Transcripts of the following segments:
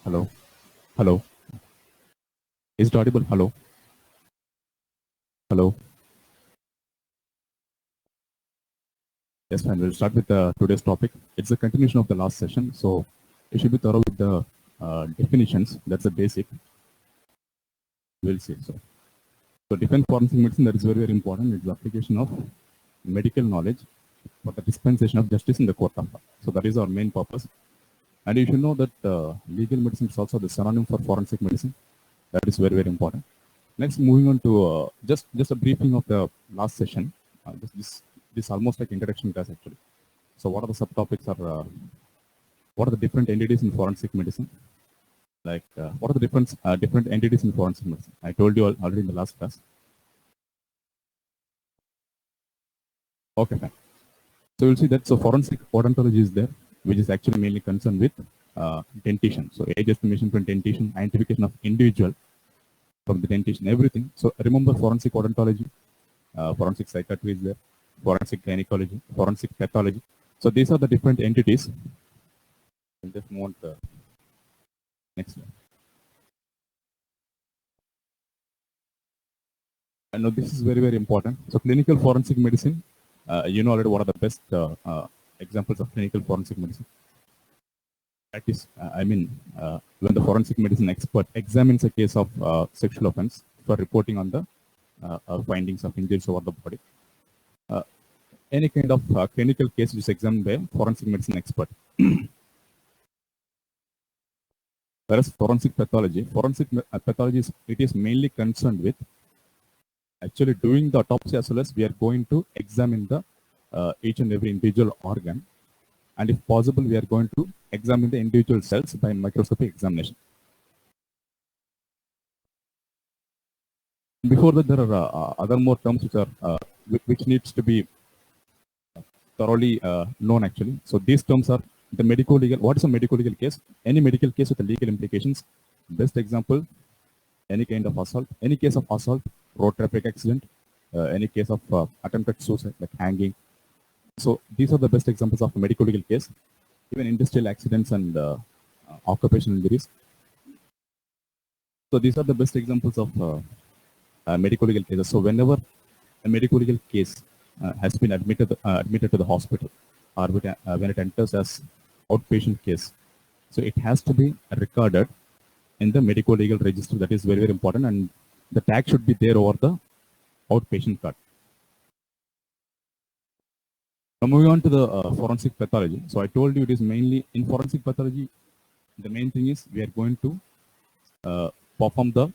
Hello. Hello. Is it audible? Hello. Hello. Yes, fine. We'll start with today's topic. It's a continuation of the last session. So you should be thorough with the definitions. That's the basic. We'll see. So defense forensic medicine, that is very, very important. It's the application of medical knowledge for the dispensation of justice in the court of law. So that is our main purpose. And you should know that legal medicine is also the synonym for forensic medicine. That is very, very important. Next, moving on to just a briefing of the last session. This almost like introduction class actually. So what are the subtopics what are the different entities in forensic medicine? Like what are the different entities in forensic medicine? I told you already in the last class. Okay, fine. So you'll see that forensic odontology is there, which is actually mainly concerned with dentition. So age estimation from dentition, identification of individual from the dentition, everything. So remember forensic odontology, forensic psychiatry is there, forensic gynecology, forensic pathology. So these are the different entities. I'll just move on to the next slide. I know this is very, very important. So clinical forensic medicine, you know already what are the best examples of clinical forensic medicine. That is, when the forensic medicine expert examines a case of sexual offense for reporting on the findings of injuries over the body. Any kind of clinical case is examined by a forensic medicine expert. Whereas forensic pathology it is mainly concerned with actually doing the autopsy as well as we are going to examine the each and every individual organ, and if possible we are going to examine the individual cells by microscopic examination. Before that, there are other more terms which are which needs to be thoroughly known actually. So these terms are the medico legal. What is a medico legal case? Any medical case with the legal implications. Best example, any kind of assault, any case of assault, road traffic accident, any case of attempted suicide like hanging. So these are the best examples of a medico legal case. Even industrial accidents and occupational injuries. So these are the best examples of medico legal cases. So whenever a medico legal case has been admitted to the hospital, or when it enters as outpatient case, so it has to be recorded in the medico legal register. That is very, very important, and the tag should be there over the outpatient card. Now moving on to the forensic pathology. So I told you it is mainly in forensic pathology. The main thing is we are going to perform the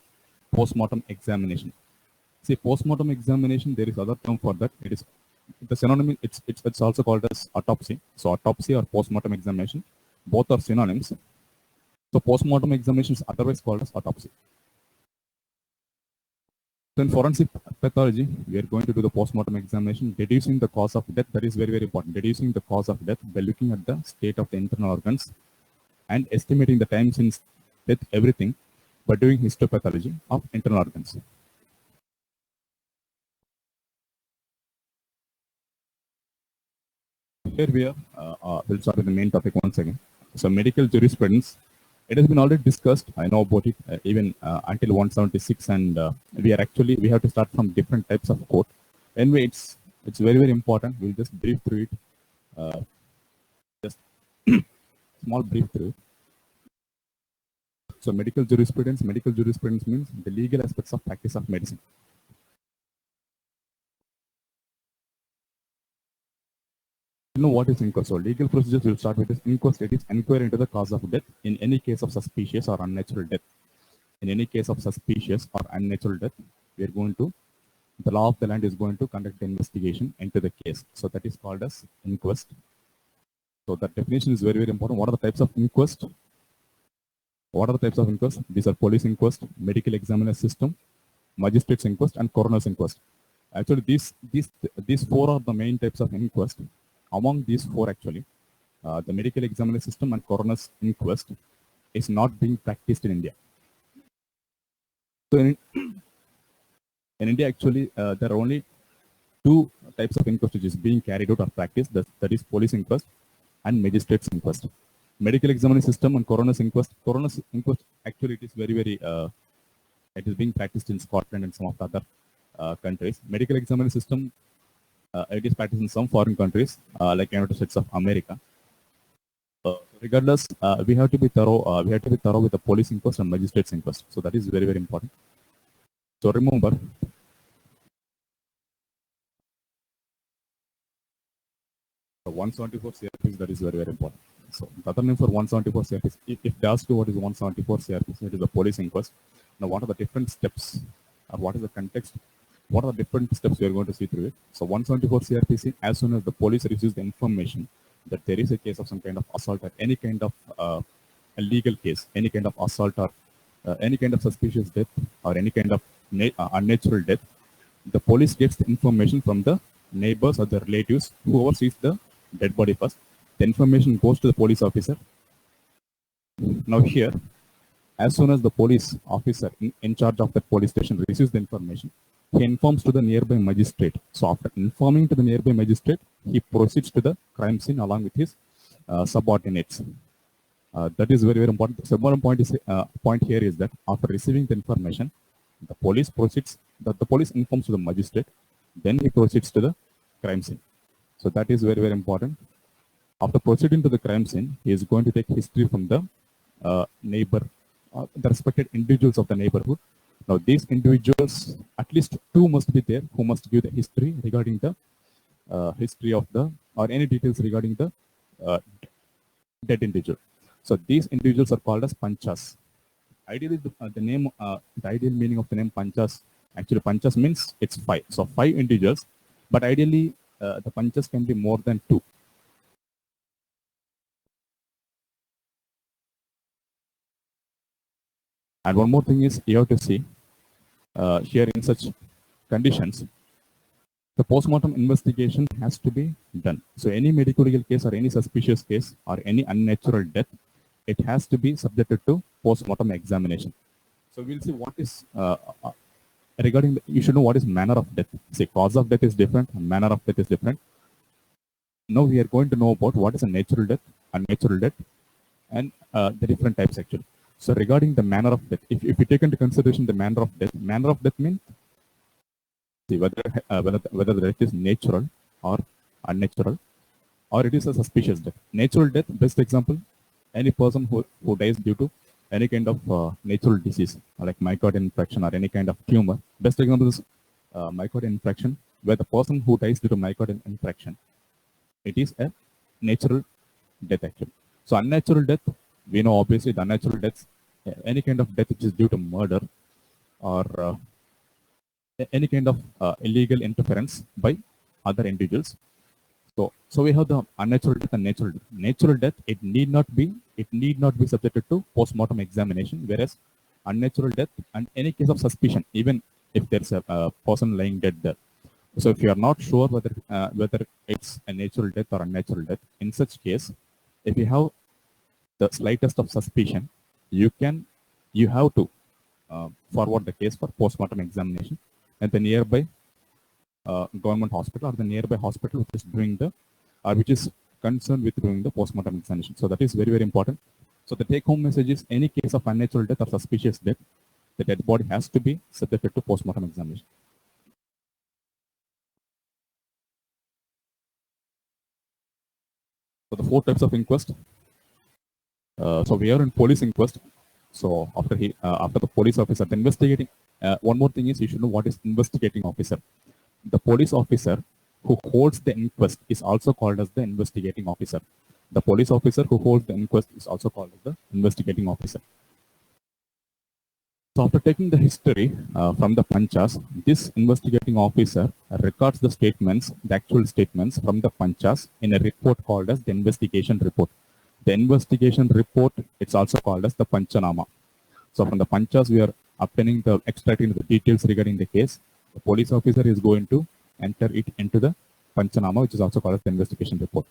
post-mortem examination. See, post-mortem examination, there is other term for that. It is the synonym. It's also called as autopsy. So autopsy or post-mortem examination, both are synonyms. So post-mortem examination is otherwise called as autopsy. So in forensic pathology, we are going to do the post-mortem examination, deducing the cause of death. That is very, very important. Deducing the cause of death by looking at the state of the internal organs and estimating the time since death, everything, by doing histopathology of internal organs. Here we are. We'll start with the main topic once again. So medical jurisprudence. It has been already discussed. I know about it even until 176, and we have to start from different types of court. Anyway, it's very, very important. We'll just brief through it. Just small brief through it. So medical jurisprudence means the legal aspects of practice of medicine. You know what is inquest? So legal procedures will start with this inquest. It is inquiry into the cause of death in any case of suspicious or unnatural death. In any case of suspicious or unnatural death, the law of the land is going to conduct the investigation into the case. So that is called as inquest. So that definition is very, very important. What are the types of inquest? These are police inquest, medical examiner system, magistrate's inquest, and coroner's inquest. Actually, these four are the main types of inquest. Among these four, actually, the medical examiner system and coroner's inquest is not being practiced in India. So in India, actually, there are only two types of inquest which is being carried out or practiced. That is police inquest and magistrate's inquest. medical examination system and coroner's inquest. Coroner's inquest actually it is very it is being practiced in Scotland and some of the other countries. Medical examination system it is practiced in some foreign countries like United States of America. Regardless, we have to be thorough. We have to be thorough with the police inquest and magistrate's inquest. So that is very important. So remember, the 174 CRPC, that is very important. So the other name for 174 CRPC, if they ask you what is 174 CRPC, it is a police inquest. Now what are the different steps, or what is the context, what are the different steps we are going to see through it. So 174 CRPC, as soon as the police receives the information that there is a case of some kind of assault or any kind of a legal case, any kind of assault or any kind of suspicious death or any kind of unnatural death, the police gets the information from the neighbors or the relatives, whoever sees the dead body first. The information goes to the police officer. Now here, as soon as the police officer in charge of that police station receives the information, he informs to the nearby magistrate. So after informing to the nearby magistrate, he proceeds to the crime scene along with his subordinates. That is very important. The second point here is that after receiving the information, the police proceeds. The police informs to the magistrate, then he proceeds to the crime scene. So that is very important. After proceeding to the crime scene, he is going to take history from the neighbor, the respected individuals of the neighborhood. Now these individuals, at least two must be there who must give the history regarding the history of the, or any details regarding the dead individual. So these individuals are called as panchas. Ideally, the name, the ideal meaning of the name panchas, actually panchas means it's 5. So 5 individuals, but ideally the panchas can be more than 2. And one more thing is you have to see here in such conditions, the postmortem investigation has to be done. So any medical legal case or any suspicious case or any unnatural death, it has to be subjected to postmortem examination. So we'll see what is regarding the, you should know what is manner of death. Say cause of death is different, manner of death is different. Now we are going to know about what is a natural death, unnatural death, and the different types actually. So regarding the manner of death, if you take into consideration the manner of death means see whether the death is natural or unnatural, or it is a suspicious death. Natural death, best example, any person who dies due to any kind of natural disease like myocardial infarction or any kind of tumor. Best example is myocardial infarction, where the person who dies due to myocardial infarction, it is a natural death actually. So unnatural death, we know obviously the unnatural deaths, any kind of death which is due to murder or any kind of illegal interference by other individuals. So we have the unnatural death and natural death. Natural death, it need not be subjected to post-mortem examination, whereas unnatural death and any case of suspicion, even if there's a person lying dead there. So if you are not sure whether it's a natural death or unnatural death, in such case, if you have the slightest of suspicion, you have to forward the case for post-mortem examination at the nearby government hospital or the nearby hospital which is doing the which is concerned with doing the post-mortem examination. So that is very important. So the take-home message is any case of unnatural death or suspicious death, the dead body has to be subjected to post-mortem examination. So the 4 types of inquest. So we are in police inquest. So after the police officer, the investigating. One more thing is you should know what is investigating officer. The police officer who holds the inquest is also called as the investigating officer. The police officer who holds the inquest is also called as the investigating officer. So after taking the history from the panchas, this investigating officer records the statements, the actual statements from the panchas in a report called as the investigation report. The investigation report, it's also called as the panchanama. So from the panchas, we are extracting the details regarding the case. The police officer is going to enter it into the panchanama, which is also called as the investigation report.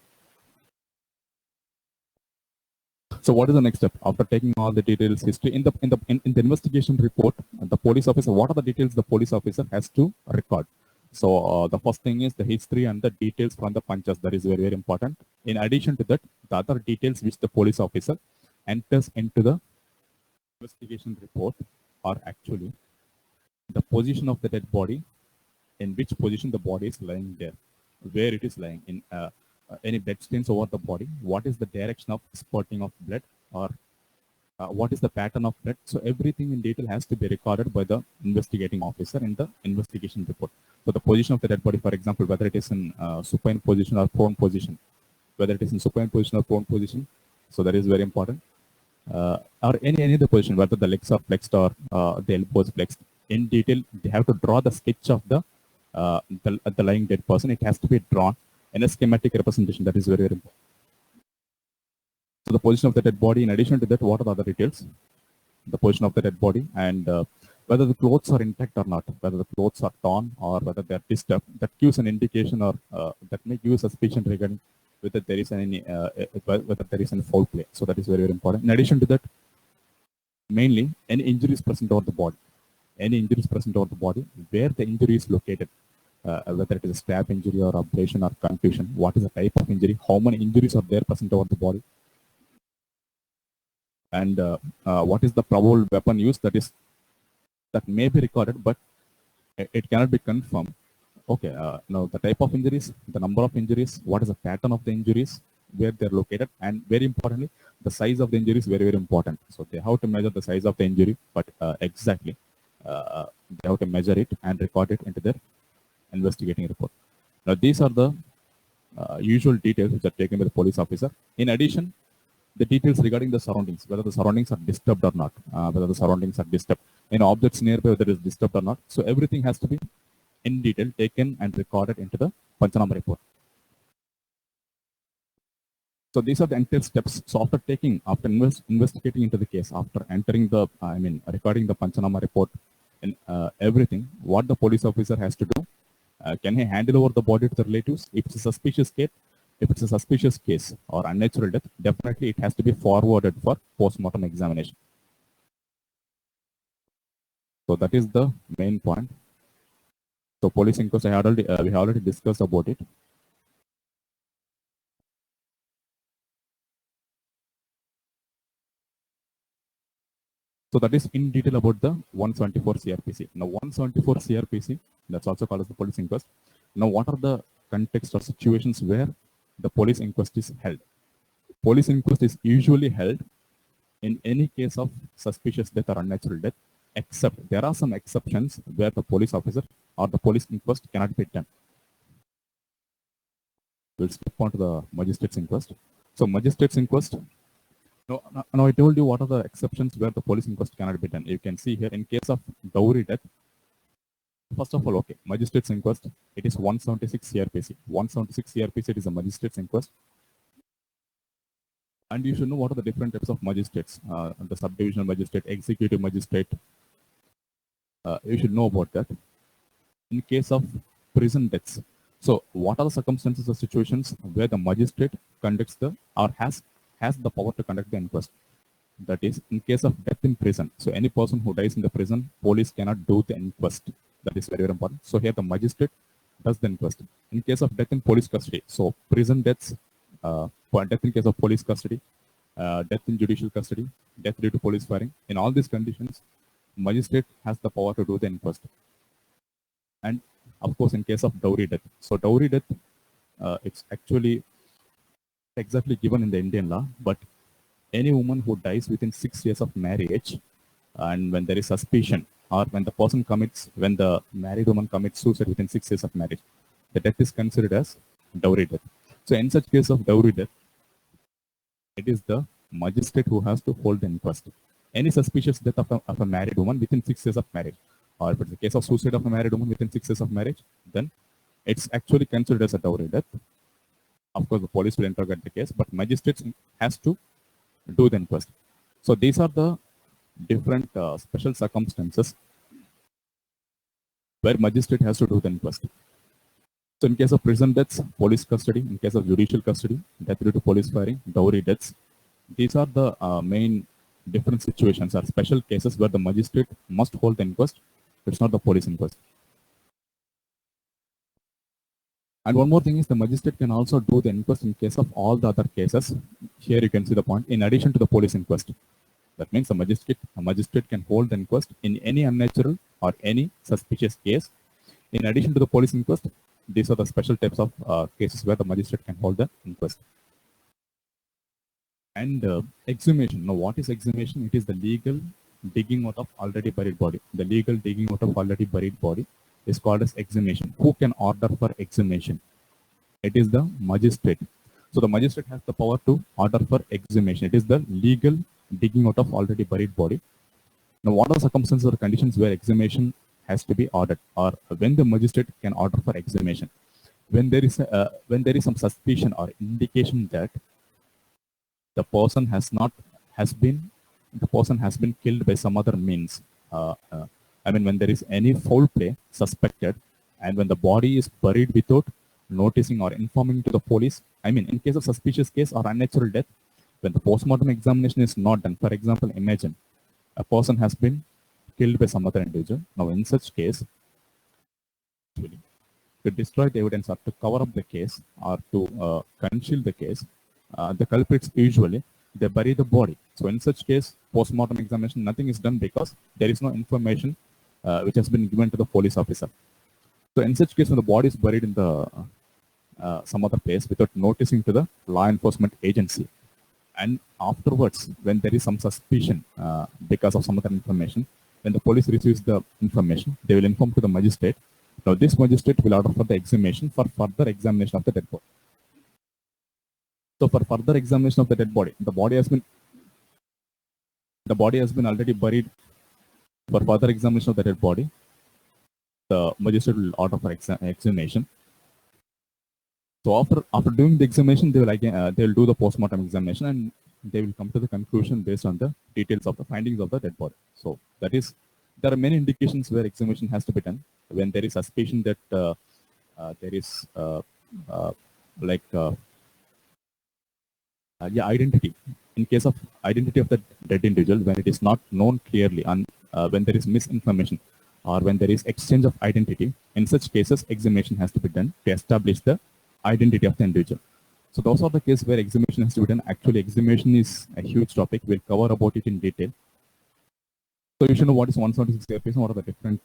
So what is the next step? After taking all the details, history in the investigation report, the police officer, what are the details the police officer has to record? So the first thing is the history and the details from the punches. That is very, very important. In addition to that, the other details which the police officer enters into the investigation report are actually the position of the dead body, in which position the body is lying there, where it is lying, in any blood stains over the body, what is the direction of spurting of blood, or what is the pattern of blood. So everything in detail has to be recorded by the investigating officer in the investigation report. So the position of the dead body, for example, whether it is in supine position or prone position, whether it is in supine position or prone position, so that is very important. Or any other position, whether the legs are flexed or the elbows flexed. In detail, they have to draw the sketch of the lying dead person. It has to be drawn in a schematic representation. That is very, very important. So the position of the dead body. In addition to that, what are the other details? The position of the dead body and whether the clothes are intact or not, whether the clothes are torn or whether they are disturbed. That gives an indication, or that may give a suspicion regarding whether there is any foul play. So that is very, very important. In addition to that, mainly any injuries present over the body. Any injuries present over the body, where the injury is located, whether it is a stab injury or abrasion or contusion, what is the type of injury, how many injuries are there present over the body, and what is the probable weapon used. That may be recorded, but it cannot be confirmed. Okay, now the type of injuries, the number of injuries, what is the pattern of the injuries, where they're located, and very importantly, the size of the injury is very, very important. So they have to measure the size of the injury, but exactly they have to measure it and record it into their investigating report. Now these are the usual details which are taken by the police officer. In addition, the details regarding the surroundings, whether the surroundings are disturbed or not, whether the surroundings are disturbed, objects nearby, whether it is disturbed or not. So everything has to be in detail taken and recorded into the Panchanama report. So these are the entire steps. So after investigating into the case, after entering the, recording the Panchanama report and everything, what the police officer has to do, can he handle over the body to the relatives? If it's a suspicious case or unnatural death, definitely it has to be forwarded for post-mortem examination. So that is the main point. So police inquest, we have already discussed about it. So that is in detail about the 174 CRPC. Now 174 CRPC, that's also called as the police inquest. Now what are the context or situations where the police inquest is held? Police inquest is usually held in any case of suspicious death or unnatural death, except there are some exceptions where the police officer or the police inquest cannot be done. We'll skip on to the magistrate's inquest. So magistrate's inquest, now I told you what are the exceptions where the police inquest cannot be done. You can see here, in case of dowry death, first of all, okay, magistrate's inquest, it is 176 CRPC. 176 CRPC, it is a magistrate's inquest. And you should know what are the different types of magistrates, the subdivisional magistrate, executive magistrate. You should know about that. In case of prison deaths, so what are the circumstances or situations where the magistrate conducts or has the power to conduct the inquest? That is, in case of death in prison. So any person who dies in the prison, police cannot do the inquest. That is very, very important. So here the magistrate does the inquest. In case of death in police custody, so prison deaths, death in case of police custody, death in judicial custody, death due to police firing. In all these conditions, magistrate has the power to do the inquest. And of course, in case of dowry death. So dowry death, it's actually exactly given in the Indian law, but any woman who dies within 6 years of marriage, and when there is suspicion, or when the married woman commits suicide within 6 years of marriage, the death is considered as dowry death. So in such case of dowry death, it is the magistrate who has to hold the inquest. Any suspicious death of a married woman within 6 years of marriage, or if it's the case of suicide of a married woman within 6 years of marriage, then it's actually considered as a dowry death. Of course, the police will interrogate the case, but magistrate has to do the inquest. So these are the different special circumstances where magistrate has to do the inquest. So in case of prison deaths, police custody. In case of judicial custody, death due to police firing, dowry deaths. These are the main different situations or special cases where the magistrate must hold the inquest. It's not the police inquest. And one more thing is the magistrate can also do the inquest in case of all the other cases. Here you can see the point, in addition to the police inquest. That means a magistrate can hold the inquest in any unnatural or any suspicious case. In addition to the police inquest, these are the special types of cases where the magistrate can hold the inquest. And exhumation. Now, what is exhumation? It is the legal digging out of already buried body. The legal digging out of already buried body is called as exhumation. Who can order for exhumation? It is the magistrate. So the magistrate has the power to order for exhumation. It is the legal digging out of already buried body. Now, what are circumstances or conditions where exhumation has to be ordered, or when the magistrate can order for exhumation? When there is some suspicion or indication that the person has been killed by some other means. When there is any foul play suspected, and when the body is buried without noticing or informing to the police. In case of suspicious case or unnatural death, when the postmortem examination is not done. For example, imagine a person has been killed by some other individual. Now, in such case, to destroy the evidence or to cover up the case or to conceal the case, the culprits usually they bury the body. So in such case, postmortem examination, nothing is done because there is no information which has been given to the police officer. So in such case, when the body is buried in the some other place without noticing to the law enforcement agency, and afterwards, when there is some suspicion because of some other information, when the police receives the information, they will inform to the magistrate. Now, this magistrate will order for the exhumation for further examination of the dead body. So, for further examination of the dead body, the body has been already buried. For further examination of the dead body, the magistrate will order for exhumation. So, after doing the examination, they will again they will do the postmortem examination, and they will come to the conclusion based on the details of the findings of the dead body. So, that is, there are many indications where exhumation has to be done when there is suspicion that there is identity. In case of identity of the dead individual, when it is not known clearly, and when there is misinformation or when there is exchange of identity, in such cases, exhumation has to be done to establish the identity of the individual. So those are the cases where exhumation has to be done. Actually, exhumation is a huge topic. We'll cover about it in detail. So you should know what is 176 case and what are the different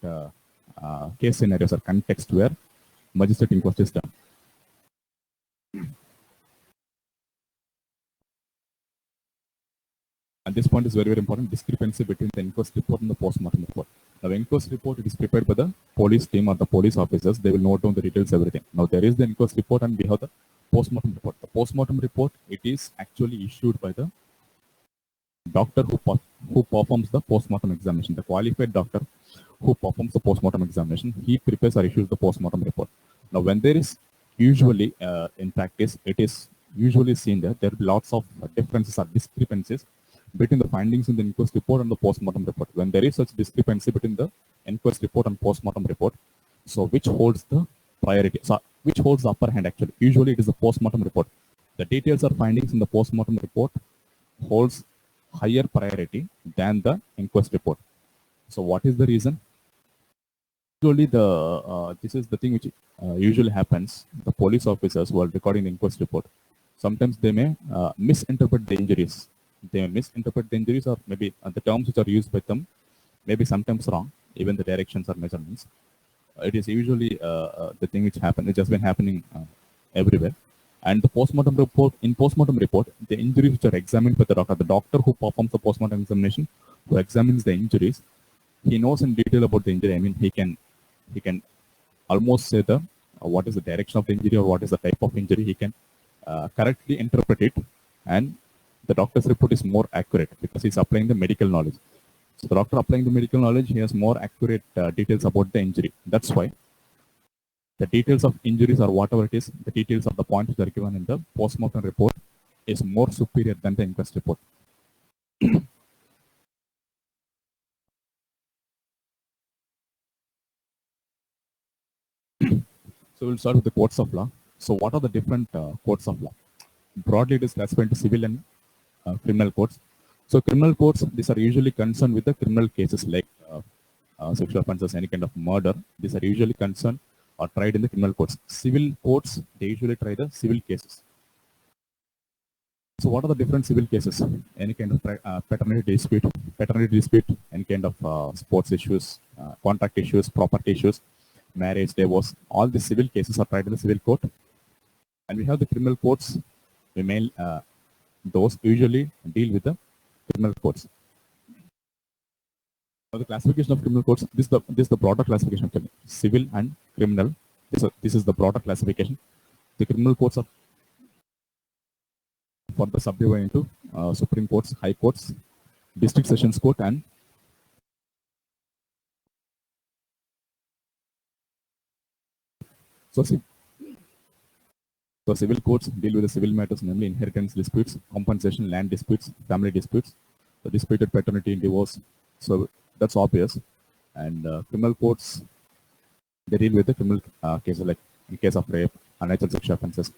case scenarios or context where magistrate inquest is done. And this point is very, very important, discrepancy between the inquest report and the postmortem report. Now, inquest report, it is prepared by the police team or the police officers. They will note down the details, everything. Now, there is the inquest report and we have the postmortem report. The postmortem report, it is actually issued by the doctor who performs the postmortem examination. The qualified doctor who performs the postmortem examination, he prepares or issues the postmortem report. Now, when there is usually, in practice, it is usually seen that there are lots of differences or discrepancies between the findings in the inquest report and the postmortem report. When there is such discrepancy between the inquest report and postmortem report, so which holds the priority? So which holds the upper hand actually? Usually it is the postmortem report. The details or findings in the postmortem report holds higher priority than the inquest report. So what is the reason? Usually this is the thing which usually happens. The police officers who are recording the inquest report, sometimes they may misinterpret the injuries. They may misinterpret the injuries, or maybe the terms which are used by them may be sometimes wrong, even the directions or measurements. It is usually the thing which happened. It has been happening everywhere. And the postmortem report, in postmortem report, the injuries which are examined by the doctor who performs the postmortem examination, who examines the injuries, he knows in detail about the injury. He can almost say the what is the direction of the injury or what is the type of injury. He can correctly interpret it, and the doctor's report is more accurate because he's applying the medical knowledge. So the doctor applying the medical knowledge, he has more accurate details about the injury. That's why the details of injuries or whatever it is, the details of the points that are given in the postmortem report is more superior than the inquest report. So we'll start with the courts of law. So what are the different courts of law? Broadly, it is classified into civil and criminal courts. So criminal courts, these are usually concerned with the criminal cases like sexual offenses, any kind of murder. These are usually concerned, are tried in the criminal courts. Civil courts, they usually try the civil cases. So what are the different civil cases? Any kind of paternity dispute, any kind of sports issues, contract issues, property issues, marriage, divorce, all the civil cases are tried in the civil court. And we have the criminal courts. Those usually deal with the criminal courts. Now the classification of criminal courts, this is the broader classification of civil and criminal. This is the broader classification. The criminal courts are further subdivided into Supreme Courts, High Courts, District Sessions Court, and so civil courts deal with the civil matters, namely inheritance disputes, compensation, land disputes, family disputes, the disputed paternity and divorce. So that's obvious. And criminal courts, they deal with the criminal cases, like in case of rape, unnatural sexual offenses,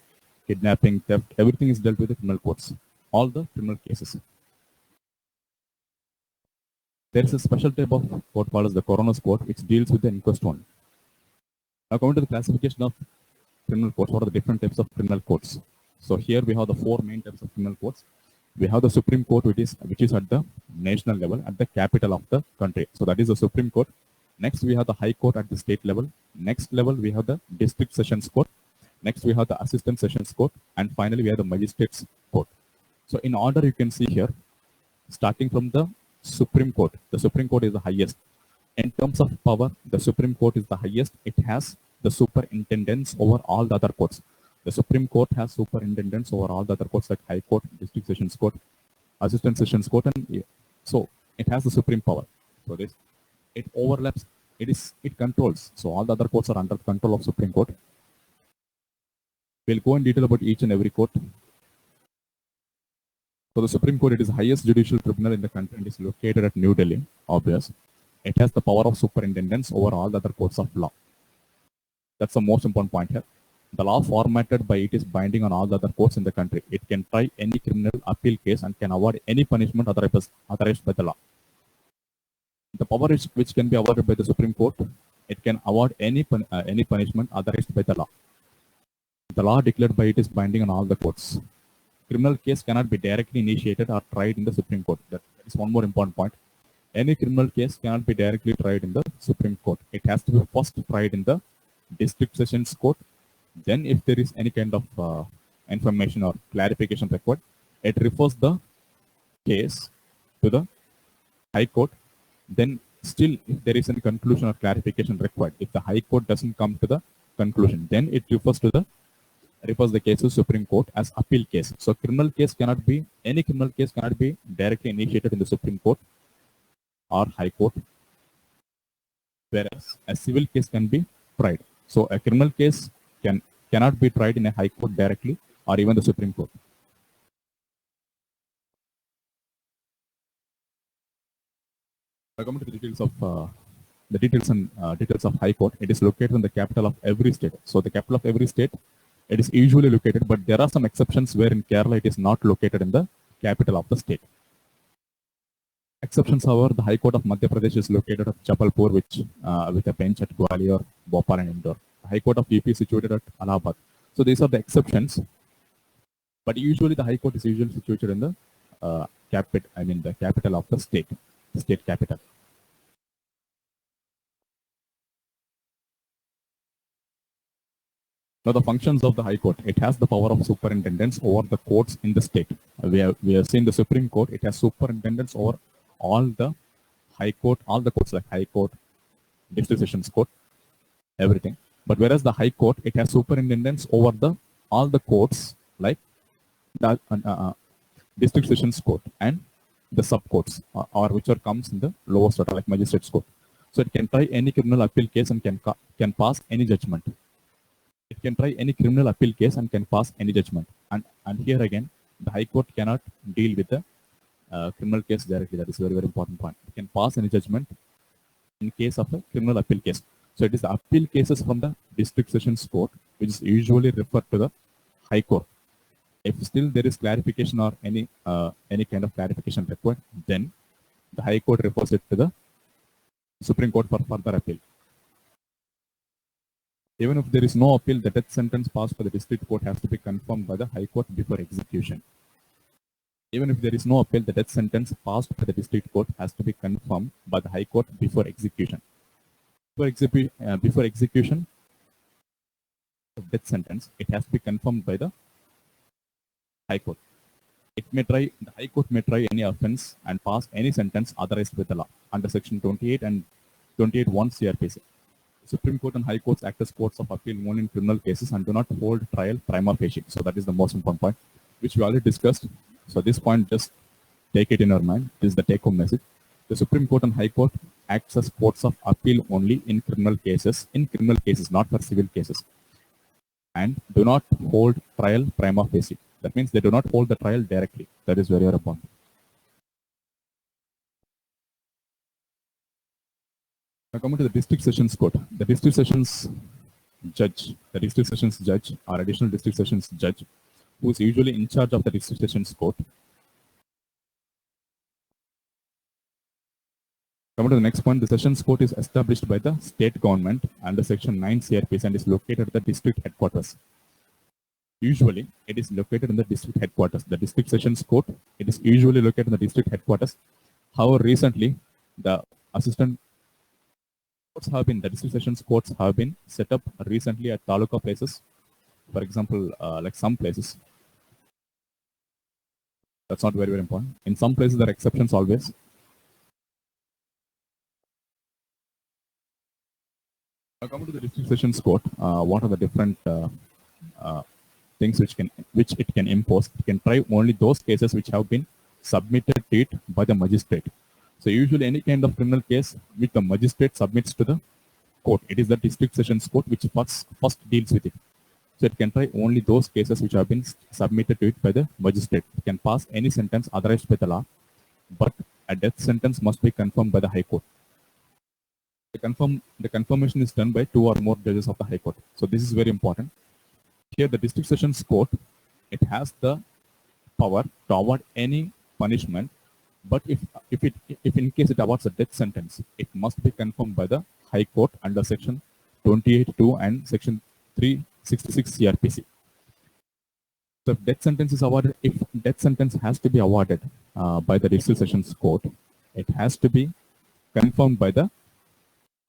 kidnapping, theft, everything is dealt with the criminal courts. All the criminal cases. There is a special type of court called as the coroner's court, which deals with the inquest one. Now coming to the classification of criminal courts, what are the different types of criminal courts? So here we have the four main types of criminal courts. We have the Supreme Court, which is at the national level, at the capital of the country. So that is the Supreme Court. Next, we have the High Court at the state level. Next level, we have the District Sessions Court. Next, we have the Assistant Sessions Court. And finally, we have the Magistrates Court. So in order, you can see here, starting from the Supreme Court. The Supreme Court is the highest. In terms of power, the Supreme Court is the highest. It has the superintendence over all the other courts. The Supreme Court has superintendence over all the other courts like High Court, District Sessions Court, Assistant Sessions Court, and so it has the supreme power. So it overlaps. It controls. So all the other courts are under control of Supreme Court. We'll go in detail about each and every court. So the Supreme Court, it is the highest judicial tribunal in the country and is located at New Delhi, obvious. It has the power of superintendence over all the other courts of law. That's the most important point here. The law formatted by it is binding on all the other courts in the country. It can try any criminal appeal case and can award any punishment authorized by the law. The power which can be awarded by the Supreme Court, it can award any punishment authorized by the law. The law declared by it is binding on all the courts. Criminal case cannot be directly initiated or tried in the Supreme Court. That is one more important point. Any criminal case cannot be directly tried in the Supreme Court. It has to be first tried in the District Sessions Court. Then if there is any kind of information or clarification required, it refers the case to the High Court. Then still, if there is any conclusion or clarification required, if the High Court doesn't come to the conclusion, then it refers the case to Supreme Court as appeal case. So any criminal case cannot be directly initiated in the Supreme Court or High Court, whereas a civil case can be tried. So a criminal case cannot be tried in a High Court directly or even the Supreme Court. I come to the details of High Court. It is located in the capital of every state. So the capital of every state, it is usually located, but there are some exceptions where in Kerala it is not located in the capital of the state. Exceptions, however, the High Court of Madhya Pradesh is located at Jabalpur, with a bench at Gwalior, Bhopal, and Indore. The High Court of UP is situated at Allahabad. So these are the exceptions. But usually the High Court is usually situated in the the capital of the state capital. Now the functions of the High Court, it has the power of superintendence over the courts in the state. We have seen the Supreme Court, it has superintendence over all the courts like High Court, District Sessions Court, everything. But whereas the High Court, it has superintendence over all the courts like the District Sessions Court and the sub courts, or whichever comes in the lowest order like Magistrates Court. So it can try any criminal appeal case and can pass any judgment. It can try any criminal appeal case and can pass any judgment. And here again, the High Court cannot deal with the criminal case directly. That is a very, very important point. It can pass any judgment in case of a criminal appeal case. So it is the appeal cases from the District Sessions Court, which is usually referred to the High Court. If still there is clarification or any kind of clarification required, then the High Court refers it to the Supreme Court for further appeal. Even if there is no appeal, the death sentence passed by the district court has to be confirmed by the High Court before execution. Even if there is no appeal, the death sentence passed by the district court has to be confirmed by the High Court before execution. Before execution of death sentence, it has to be confirmed by the High Court. The High Court may try any offense and pass any sentence authorized with the law under Section 28 and 28(1) CRPC. Supreme Court and High Courts act as courts of appeal only in criminal cases and do not hold trial prima facie. So that is the most important point, which we already discussed. So this point, just take it in your mind. This is the take-home message. The Supreme Court and High Court acts as courts of appeal only in criminal cases, not for civil cases, and do not hold trial prima facie. That means they do not hold the trial directly. That is very important. Now coming to the District Sessions Court. The District Sessions Judge or Additional District Sessions Judge, who is usually in charge of the District Sessions Court. Coming to the next point, the Sessions Court is established by the state government under Section 9 CRPC and is located at the district headquarters. Usually, it is located in the district headquarters. The District Sessions Court, it is usually located in the district headquarters. However, recently, the District Sessions Courts have been set up recently at Taluka places. For example, like some places. That's not very, very important. In some places, there are exceptions always. Now, coming to the District Sessions Court, what are the different things which it can impose? It can try only those cases which have been submitted to it by the magistrate. So usually any kind of criminal case which the magistrate submits to the court, it is the District Sessions Court which first deals with it. So it can try only those cases which have been submitted to it by the magistrate. It can pass any sentence authorized by the law, but a death sentence must be confirmed by the High Court. The confirmation is done by 2 or more judges of the High Court. So this is very important. Here, the District Sessions Court, it has the power to award any punishment, but if in case it awards a death sentence, it must be confirmed by the High Court under Section 28(2) and Section 366 CRPC. So if death sentence has to be awarded by the District Sessions Court, it has to be confirmed by the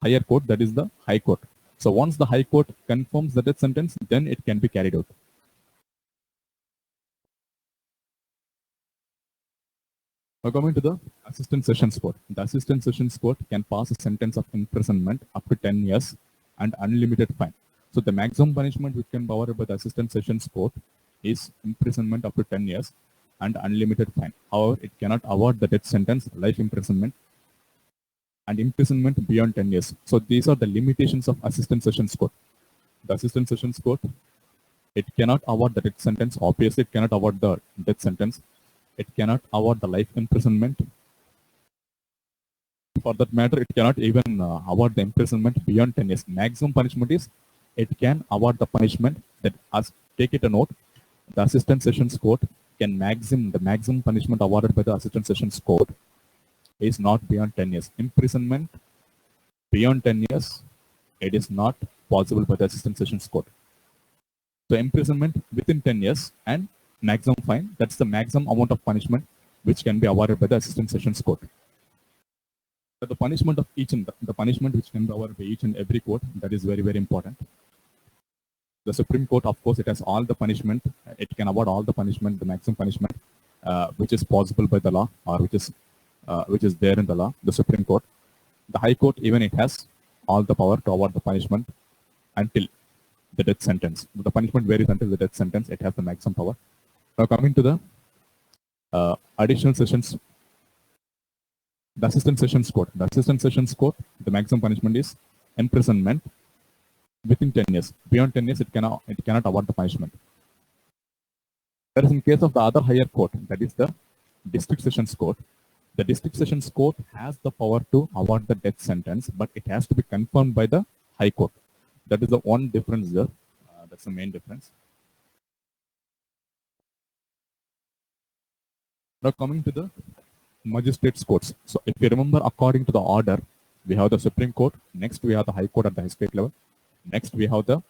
higher court, that is the High Court. So once the High Court confirms the death sentence, then it can be carried out. Now coming to the Assistant Sessions Court. The Assistant Sessions Court can pass a sentence of imprisonment up to 10 years and unlimited fine. So the maximum punishment which can be awarded by the Assistant Sessions Court is imprisonment up to 10 years and unlimited fine. However, it cannot award the death sentence, life imprisonment, and imprisonment beyond 10 years. So these are the limitations of Assistant Sessions Court. The Assistant Sessions Court, it cannot award the death sentence. Obviously, it cannot award the death sentence. It cannot award the life imprisonment. For that matter, it cannot even award the imprisonment beyond 10 years. Maximum punishment is, it can award the punishment that, as take it a note, the Assistant Sessions Court can the maximum punishment awarded by the Assistant Sessions Court is not beyond 10 years. Imprisonment beyond 10 years, it is not possible by the Assistant Sessions Court. So imprisonment within 10 years and maximum fine, that's the maximum amount of punishment which can be awarded by the Assistant Sessions Court. So the punishment of the punishment which can be awarded by each and every court, that is very, very important. The Supreme Court, of course, it has all the punishment. It can award all the punishment, the maximum punishment, which is possible by the law or which is there in the law. The Supreme Court, the High Court, even it has all the power to award the punishment until the death sentence. The punishment varies until the death sentence. It has the maximum power. Now coming to the additional sessions, the Assistant Sessions Court. The Assistant Sessions Court, the maximum punishment is imprisonment within 10 years. Beyond 10 years, it cannot award the punishment. Whereas in case of the other higher court, that is the District Sessions Court, the District Sessions Court has the power to award the death sentence, but it has to be confirmed by the High Court. That is the one difference there. That's the main difference. Now coming to the Magistrates Courts. So if you remember, according to the order, we have the Supreme Court. Next, we have the High Court at the highest level. Next, we have the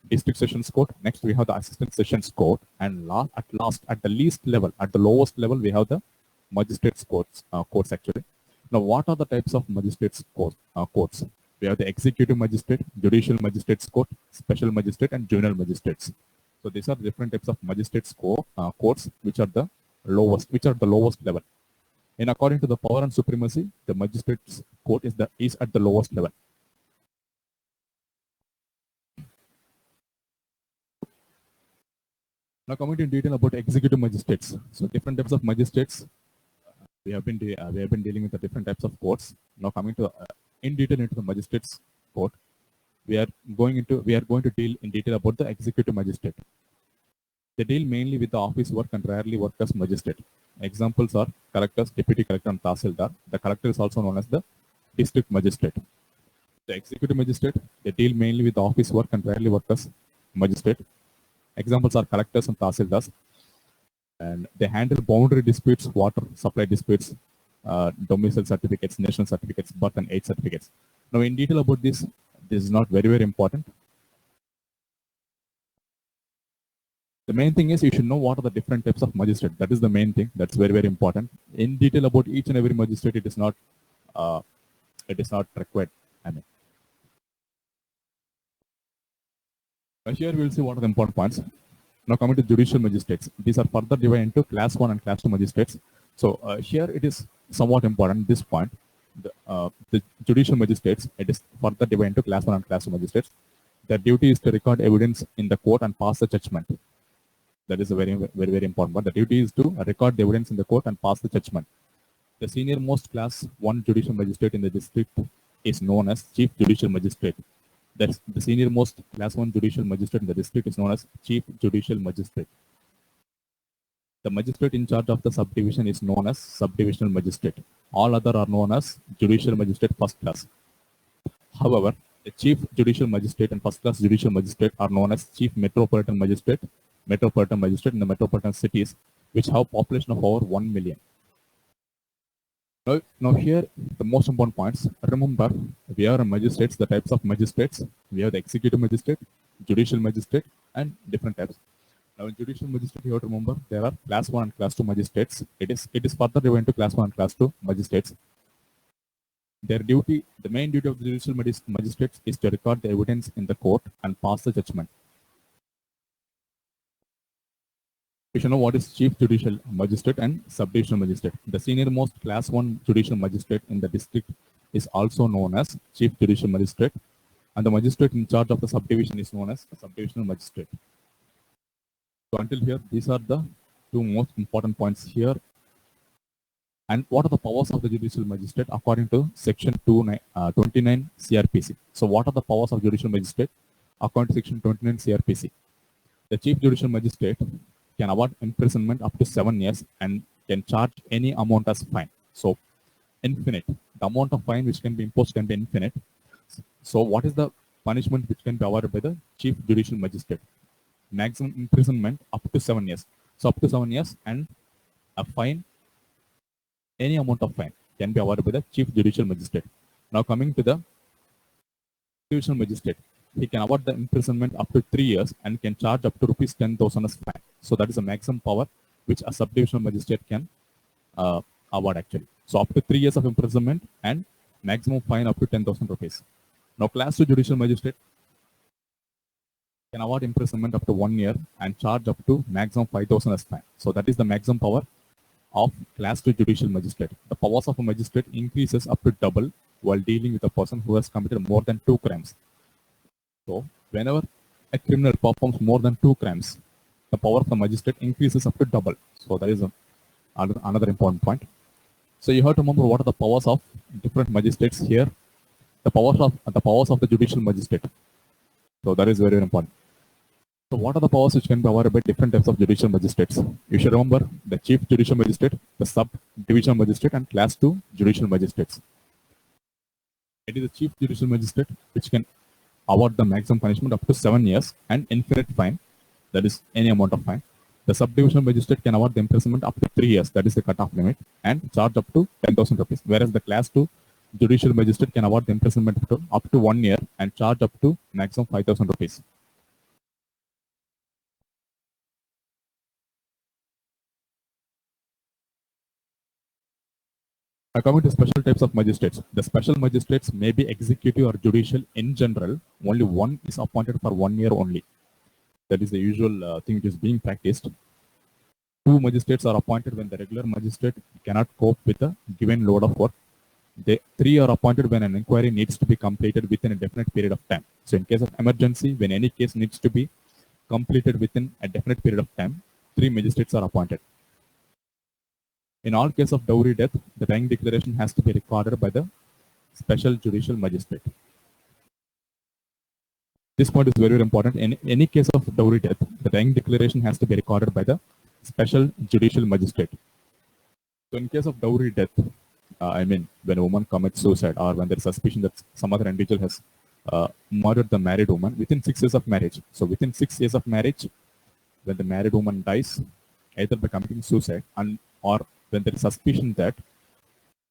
district sessions court. Next, we have the assistant sessions court, and at the least level, at the lowest level, we have the magistrates courts actually. Now, what are the types of magistrates courts? We have the executive magistrate, judicial magistrates court, special magistrate, and junior magistrates. So these are different types of magistrates courts, which are the lowest level. And according to the power and supremacy, the magistrates court is at the lowest level. Now coming in detail about executive magistrates. So different types of magistrates. We have been dealing with the different types of courts. Now coming to in detail into the magistrates court, we are going to deal in detail about the executive magistrate. They deal mainly with the office work and rarely work as magistrate. Examples are collectors, deputy collector, and tahsildar. The collector is also known as the district magistrate. The executive magistrate, they deal mainly with the office work and rarely work as magistrate. Examples are collectors and tahsildars. And they handle boundary disputes, water supply disputes, domicile certificates, national certificates, birth and age certificates. Now, in detail about this is not very, very important. The main thing is you should know what are the different types of magistrate. That is the main thing. That's very, very important. In detail about each and every magistrate, it is not required. Here we will see what are the important points. Now coming to judicial magistrates, these are further divided into class 1 and class 2 magistrates. So here it is somewhat important, this point. The judicial magistrates, it is further divided into class 1 and class 2 magistrates. Their duty is to record evidence in the court and pass the judgment. That is a very, very, very important one. The duty is to record the evidence in the court and pass the judgment. The senior most class 1 judicial magistrate in the district is known as chief judicial magistrate. That's the senior most class 1 judicial magistrate in the district is known as chief judicial magistrate. The magistrate in charge of the subdivision is known as subdivisional magistrate. All other are known as judicial magistrate first class. However, the chief judicial magistrate and first class judicial magistrate are known as chief metropolitan magistrate in the metropolitan cities which have a population of over 1 million. Now here, the most important points. Remember, we are magistrates, the types of magistrates. We have the executive magistrate, judicial magistrate, and different types. Now in judicial magistrate, you have to remember, there are class 1 and class 2 magistrates. It is further divided into class 1 and class 2 magistrates. Their duty, the main duty of the judicial magistrates is to record the evidence in the court and pass the judgment. We should know what is chief judicial magistrate and subdivisional magistrate. The senior most class 1 judicial magistrate in the district is also known as chief judicial magistrate, and the magistrate in charge of the subdivision is known as subdivisional magistrate. So until here, these are the two most important points here. And what are the powers of the judicial magistrate according to section 29 CRPC? So what are the powers of judicial magistrate according to section 29 CRPC? The chief judicial magistrate can award imprisonment up to 7 years and can charge any amount as fine. So infinite. The amount of fine which can be imposed can be infinite. So what is the punishment which can be awarded by the chief judicial magistrate? Maximum imprisonment up to 7 years. So up to 7 years and a fine, any amount of fine can be awarded by the chief judicial magistrate. Now coming to the judicial magistrate, he can award the imprisonment up to 3 years and can charge up to rupees 10,000 as fine. So that is the maximum power which a subdivisional magistrate can award actually. So up to 3 years of imprisonment and maximum fine up to 10,000 rupees. Now class 2 judicial magistrate can award imprisonment up to 1 year and charge up to maximum 5,000 as fine. So that is the maximum power of class 2 judicial magistrate. The powers of a magistrate increases up to double while dealing with a person who has committed more than 2 crimes. So whenever a criminal performs more than 2 crimes, the power of the magistrate increases up to double. So that is another important point. So you have to remember what are the powers of different magistrates here. The powers of the judicial magistrate. So that is very, very important. So what are the powers which can be awarded by different types of judicial magistrates? You should remember the chief judicial magistrate, the sub-divisional magistrate, and class 2 judicial magistrates. It is the chief judicial magistrate which can award the maximum punishment up to 7 years and infinite fine, that is any amount of fine. The subdivisional magistrate can award the imprisonment up to 3 years, that is the cutoff limit, and charge up to 10,000 rupees. Whereas the class 2 judicial magistrate can award the imprisonment up to 1 year and charge up to maximum 5,000 rupees. Coming to special types of magistrates, the special magistrates may be executive or judicial in general. Only one is appointed for 1 year only. That is the usual thing which is being practiced. 2 magistrates are appointed when the regular magistrate cannot cope with a given load of work. 3 are appointed when an inquiry needs to be completed within a definite period of time. So in case of emergency, when any case needs to be completed within a definite period of time, 3 magistrates are appointed. In all cases of dowry death, the dying declaration has to be recorded by the special judicial magistrate. This point is very, very important. In any case of dowry death, the dying declaration has to be recorded by the special judicial magistrate. So in case of dowry death, when a woman commits suicide or when there is suspicion that some other individual has murdered the married woman within 6 years of marriage. So within 6 years of marriage, when the married woman dies, either by committing suicide or when there is suspicion that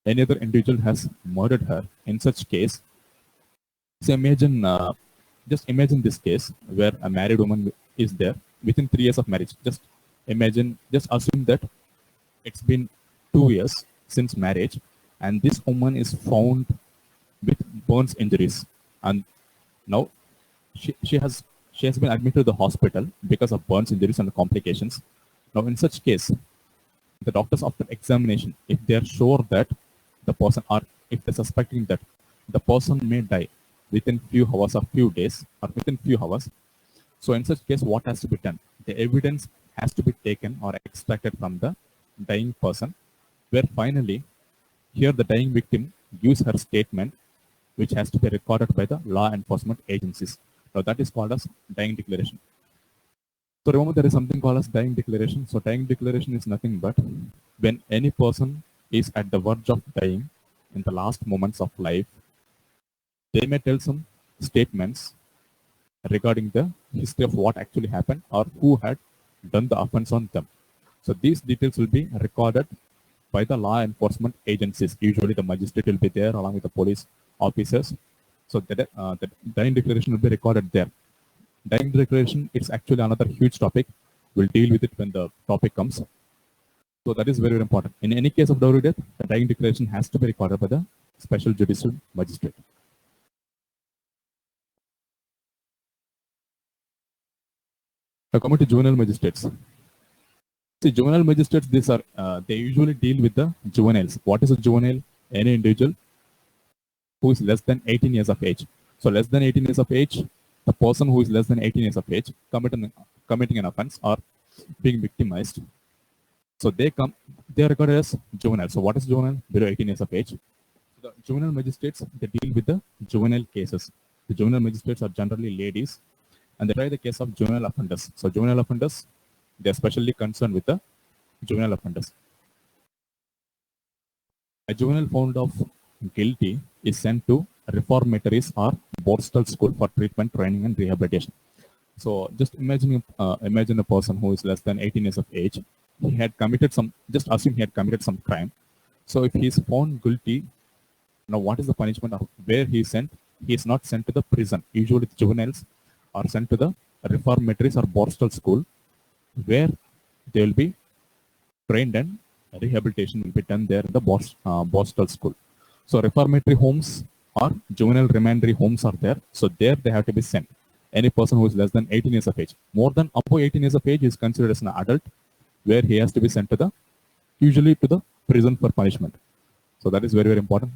any other individual has murdered her, in such case, so just imagine this case where a married woman is there within 3 years of marriage. Just assume that it's been 2 years since marriage, and this woman is found with burns injuries, and now she has been admitted to the hospital because of burns injuries and complications. Now, in such case, the doctors, after examination, if they are sure that the person, or if they're suspecting that the person may die within few hours or few days or within few hours, so in such case, what has to be done? The evidence has to be taken or extracted from the dying person, where finally, here the dying victim gives her statement, which has to be recorded by the law enforcement agencies. Now, that is called as dying declaration. So remember, there is something called as dying declaration. So dying declaration is nothing but when any person is at the verge of dying in the last moments of life, they may tell some statements regarding the history of what actually happened or who had done the offense on them. So these details will be recorded by the law enforcement agencies. Usually the magistrate will be there along with the police officers. So the dying declaration will be recorded there. Dying declaration is actually another huge topic. We'll deal with it when the topic comes. So that is very, very important. In any case of dowry death, the dying declaration has to be recorded by the special judicial magistrate. Now coming to juvenile magistrates. See, juvenile magistrates, they usually deal with the juveniles. What is a juvenile? Any individual who is less than 18 years of age. So less than 18 years of age, the person who is less than 18 years of age committing an offense or being victimized. So they are recorded as juvenile. So what is juvenile? Below 18 years of age. The juvenile magistrates, they deal with the juvenile cases. The juvenile magistrates are generally ladies, and they try the case of juvenile offenders. So juvenile offenders, they are specially concerned with the juvenile offenders. A juvenile found of guilty is sent to reformatories or Borstal School for treatment, training, and rehabilitation. So just imagine a person who is less than 18 years of age. He had committed just assume he had committed some crime. So if he is found guilty, now what is the punishment of where he is sent? He is not sent to the prison. Usually the juveniles are sent to the reformatories or Borstal School, where they will be trained and rehabilitation will be done there in the Borstal School. So reformatory homes or juvenile remandry homes are there. So there they have to be sent. Any person who is less than 18 years of age. More than above 18 years of age is considered as an adult, where he has to be sent to usually to the prison for punishment. So that is very, very important.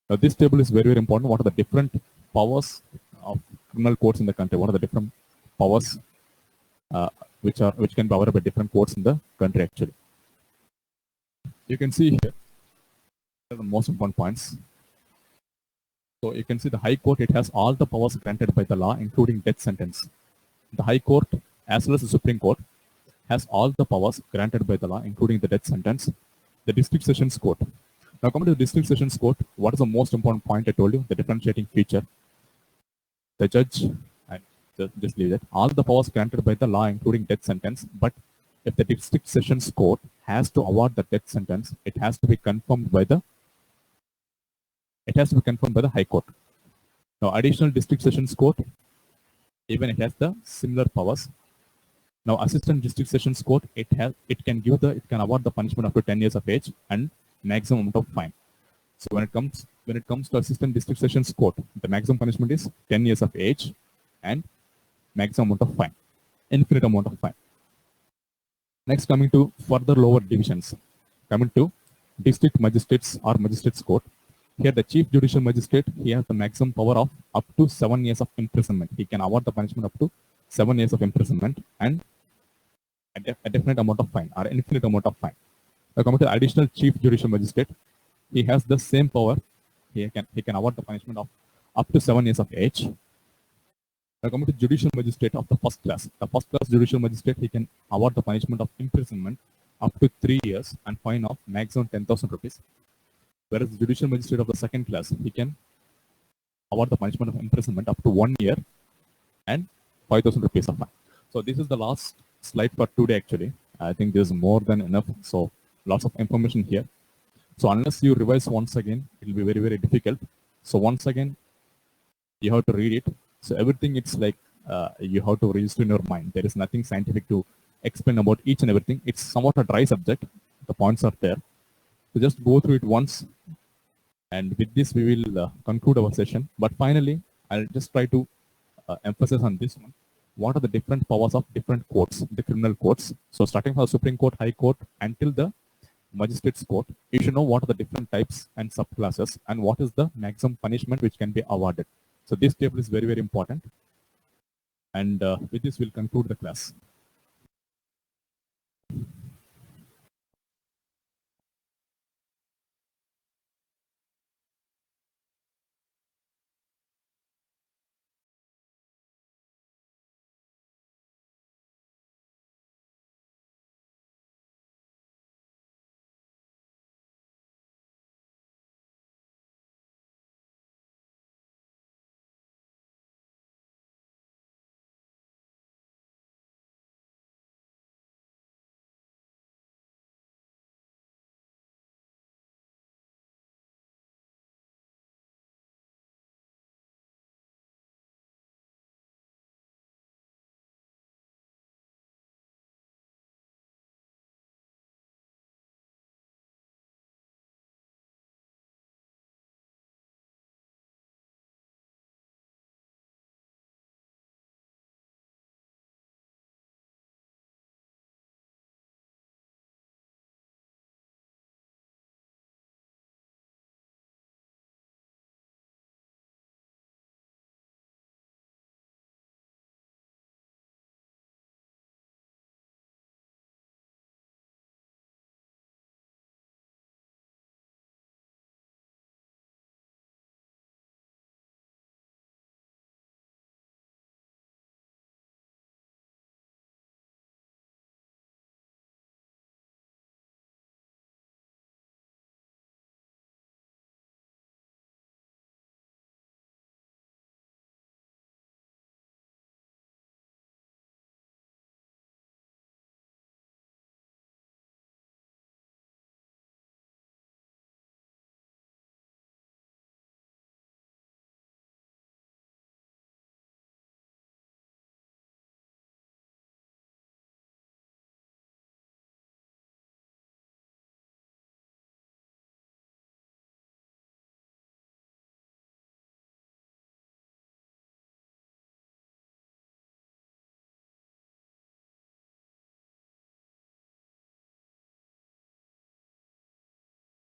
Now this table is very, very important. What are the different powers of criminal courts in the country? What are the different powers which can be powered by different courts in the country actually? You can see here the most important points. So you can see the High Court, it has all the powers granted by the law, including death sentence. The High Court, as well as the Supreme Court, has all the powers granted by the law, including the death sentence. The District Sessions Court. Now coming to the District Sessions Court, what is the most important point I told you? The differentiating feature. The judge, and just leave that, all the powers granted by the law, including death sentence, but if the district sessions court has to award the death sentence, it has to be confirmed by the High Court. Now, additional district sessions court, even it has the similar powers. Now, assistant district sessions court, it can award the punishment up to 10 years of age and maximum amount of fine. So when it comes to assistant district sessions court, the maximum punishment is 10 years of age and maximum amount of fine, infinite amount of fine. Next, coming to further lower divisions, coming to district magistrates or magistrates court. Here, the chief judicial magistrate, he has the maximum power of up to 7 years of imprisonment. He can award the punishment up to 7 years of imprisonment and a definite amount of fine or infinite amount of fine. Now, coming to the additional chief judicial magistrate, he has the same power. He can award the punishment of up to 7 years of age. Now, coming to judicial magistrate of the first class. The first class judicial magistrate, he can award the punishment of imprisonment up to 3 years and fine of maximum 10,000 rupees. Whereas the judicial magistrate of the second class, he can award the punishment of imprisonment up to 1 year and 5,000 rupees of fine. So this is the last slide for today actually. I think there's more than enough. So lots of information here. So unless you revise once again, it will be very, very difficult. So once again, you have to read it. So everything, it's like you have to register in your mind. There is nothing scientific to explain about each and everything. It's somewhat a dry subject. The points are there. So just go through it once. And with this, we will conclude our session. But finally, I'll just try to emphasize on this one. What are the different powers of different courts, the criminal courts? So starting from the Supreme Court, High Court, until the Magistrates Court, you should know what are the different types and subclasses and what is the maximum punishment which can be awarded. So this table is very, very important. And with this, we'll conclude the class.